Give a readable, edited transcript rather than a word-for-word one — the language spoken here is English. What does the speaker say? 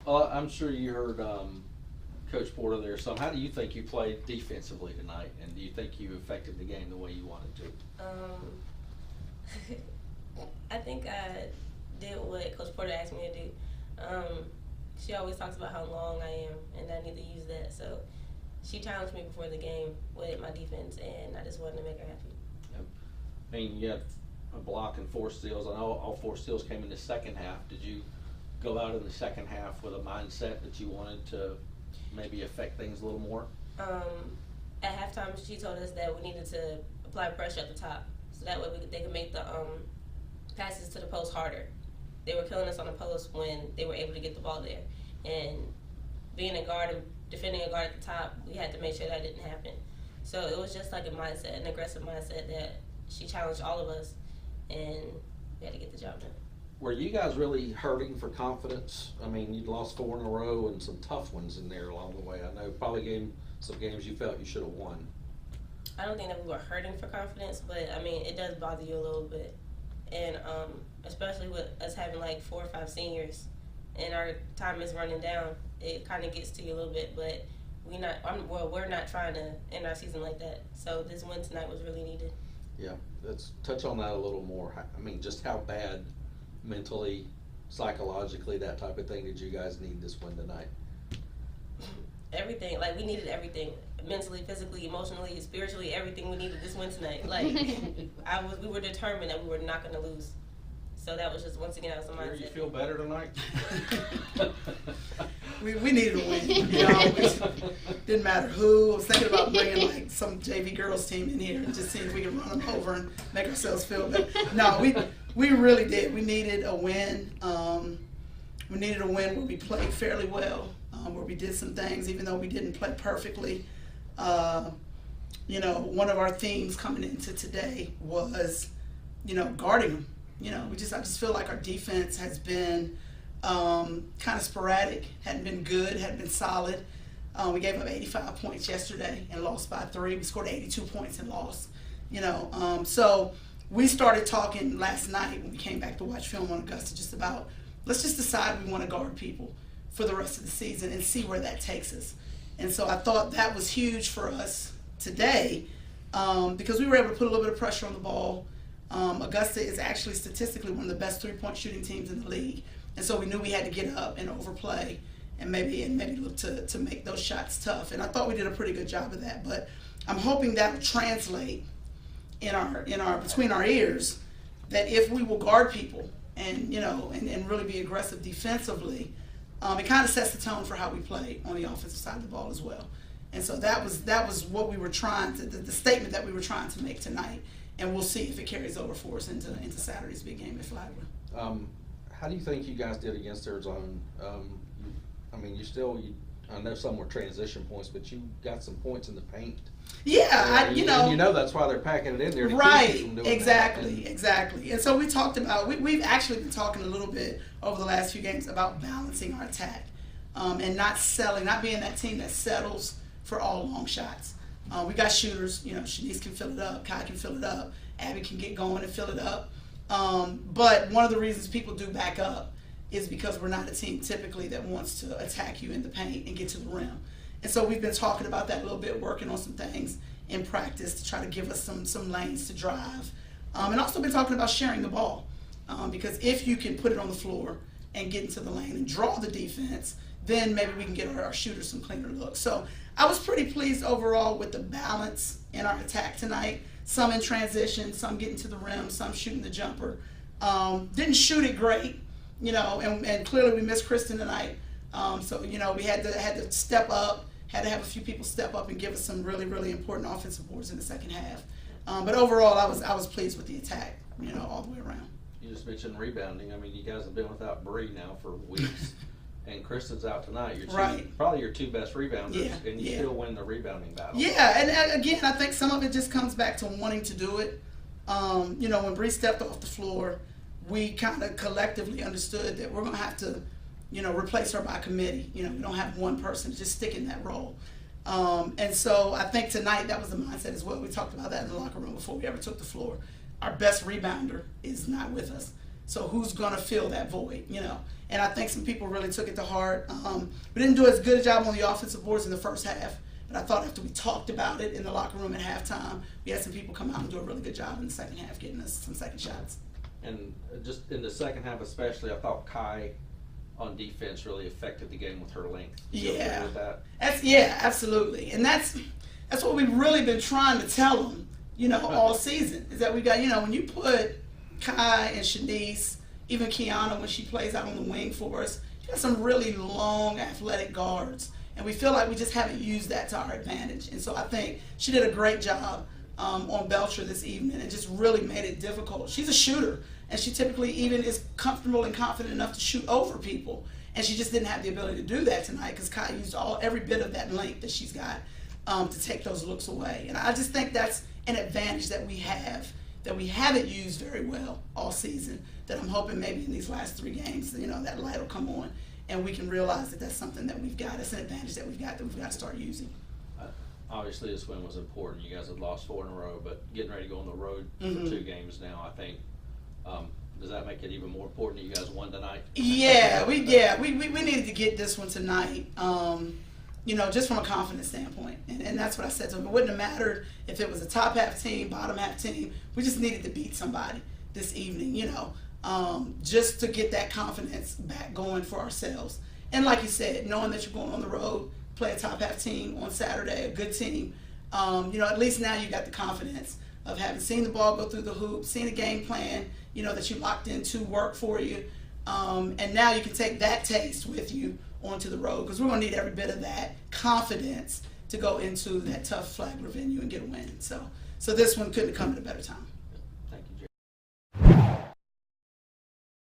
Well, I'm sure you heard Coach Porter there some. How do you think you played defensively tonight, and do you think you affected the game the way you wanted to? I think I did what Coach Porter asked me to do. She always talks about how long I am, and I need to use that. So she challenged me before the game with my defense, and I just wanted to make her happy. Yep. I mean, you had a block and 4 steals. I know all 4 steals came in the second half. Did you go out in the second half with a mindset that you wanted to maybe affect things a little more? At halftime, she told us that we needed to apply pressure at the top, so that way they could make the passes to the post harder. They were killing us on the post when they were able to get the ball there, and being a guard and defending a guard at the top, we had to make sure that didn't happen. So it was just like a mindset, an aggressive mindset that she challenged all of us, and we had to get the job done. Were you guys really hurting for confidence? I mean, you'd lost 4 in a row and some tough ones in there along the way. I know probably some games you felt you should have won. I don't think that we were hurting for confidence, but I mean, it does bother you a little bit. And especially with us having like 4 or 5 seniors and our time is running down, it kind of gets to you a little bit, but we're not trying to end our season like that. So this win tonight was really needed. Yeah, let's touch on that a little more. I mean, just how bad mentally, psychologically, that type of thing did you guys need this win tonight? Everything. Like, we needed everything. Mentally, physically, emotionally, spiritually, everything we needed this win tonight. Like, we were determined that we were not going to lose. So that was just, once again, that was the mindset. You feel better tonight? We needed a win. You know, it didn't matter who. I was thinking about bringing like some JV girls team in here and just seeing if we could run them over and make ourselves feel better. No, we really did. We needed a win. We needed a win where we played fairly well, where we did some things, even though we didn't play perfectly. You know, one of our themes coming into today was, you know, guarding them. You know, I just feel like our defense has been kind of sporadic, hadn't been good, hadn't been solid. We gave up 85 points yesterday and lost by 3. We scored 82 points and lost. You know, so we started talking last night when we came back to watch film on Augusta just about, let's just decide we want to guard people for the rest of the season and see where that takes us. And so I thought that was huge for us today because we were able to put a little bit of pressure on the ball. Augusta is actually statistically one of the best 3-point shooting teams in the league. And so we knew we had to get up and overplay and maybe look to make those shots tough. And I thought we did a pretty good job of that. But I'm hoping that will translate in our between our ears, that if we will guard people and, you know, and really be aggressive defensively, it kind of sets the tone for how we play on the offensive side of the ball as well. And so that was what we were trying to, the statement that we were trying to make tonight. And we'll see if it carries over for us into Saturday's big game at Flagler. How do you think you guys did against their zone? I mean, I know some were transition points, but you got some points in the paint. Yeah, you know that's why they're packing it in there to right, keep you from doing exactly, that. exactly. And so we talked about, we've actually been talking a little bit over the last few games about balancing our attack and not being that team that settles for all long shots. We got shooters, you know, Shanice can fill it up, Kai can fill it up, Abby can get going and fill it up. But one of the reasons people do back up is because we're not a team typically that wants to attack you in the paint and get to the rim. And so we've been talking about that a little bit, working on some things in practice to try to give us some lanes to drive. And also been talking about sharing the ball. Because if you can put it on the floor and get into the lane and draw the defense, then maybe we can get our shooters some cleaner looks. So I was pretty pleased overall with the balance in our attack tonight. Some in transition, some getting to the rim, some shooting the jumper. Didn't shoot it great, you know, and clearly we missed Kristen tonight. So, you know, we had to step up, had to have a few people step up and give us some really, really important offensive boards in the second half. But overall, I was pleased with the attack, you know, all the way around. You just mentioned rebounding. I mean, you guys have been without Bree now for weeks. And Kristen's out tonight. Probably your 2 best rebounders, and you still win the rebounding battle. Yeah, and again, I think some of it just comes back to wanting to do it. You know, when Bree stepped off the floor, we kind of collectively understood that we're going to have to, you know, replace her by committee. You know, we don't have one person just stick in that role. And so I think tonight that was the mindset as well. We talked about that in the locker room before we ever took the floor. Our best rebounder is not with us. So who's going to fill that void, you know? And I think some people really took it to heart. We didn't do as good a job on the offensive boards in the first half, but I thought after we talked about it in the locker room at halftime, we had some people come out and do a really good job in the second half, getting us some second shots. And just in the second half especially, I thought Khai on defense really affected the game with her length. You agree with that? Absolutely. And that's what we've really been trying to tell them, you know, all season, is that we got, you know, when you put Khai and Shanice, even Kiana when she plays out on the wing for us, you got some really long athletic guards. And we feel like we just haven't used that to our advantage. And so I think she did a great job on Belcher this evening and just really made it difficult. She's a shooter, and she typically even is comfortable and confident enough to shoot over people. And she just didn't have the ability to do that tonight because Kai used every bit of that length that she's got to take those looks away. And I just think that's an advantage that we have that we haven't used very well all season, that I'm hoping maybe in these last 3 games, you know, that light will come on and we can realize that that's something that we've got. It's an advantage that we've got to start using. Obviously, this win was important. You guys had lost 4 in a row, but getting ready to go on the road for 2 games now, I think. Does that make it even more important that you guys won tonight? Yeah, we needed to get this one tonight. You know, just from a confidence standpoint, and that's what I said to them. It wouldn't have mattered if it was a top half team, bottom half team. We just needed to beat somebody this evening, you know, just to get that confidence back going for ourselves. And like you said, knowing that you're going on the road, play a top half team on Saturday, a good team, you know, at least now you got the confidence of having seen the ball go through the hoop, seen a game plan, you know, that you locked into work for you, and now you can take that taste with you onto the road, because we're going to need every bit of that confidence to go into that tough Flagler venue and get a win. So this one couldn't have come at a better time.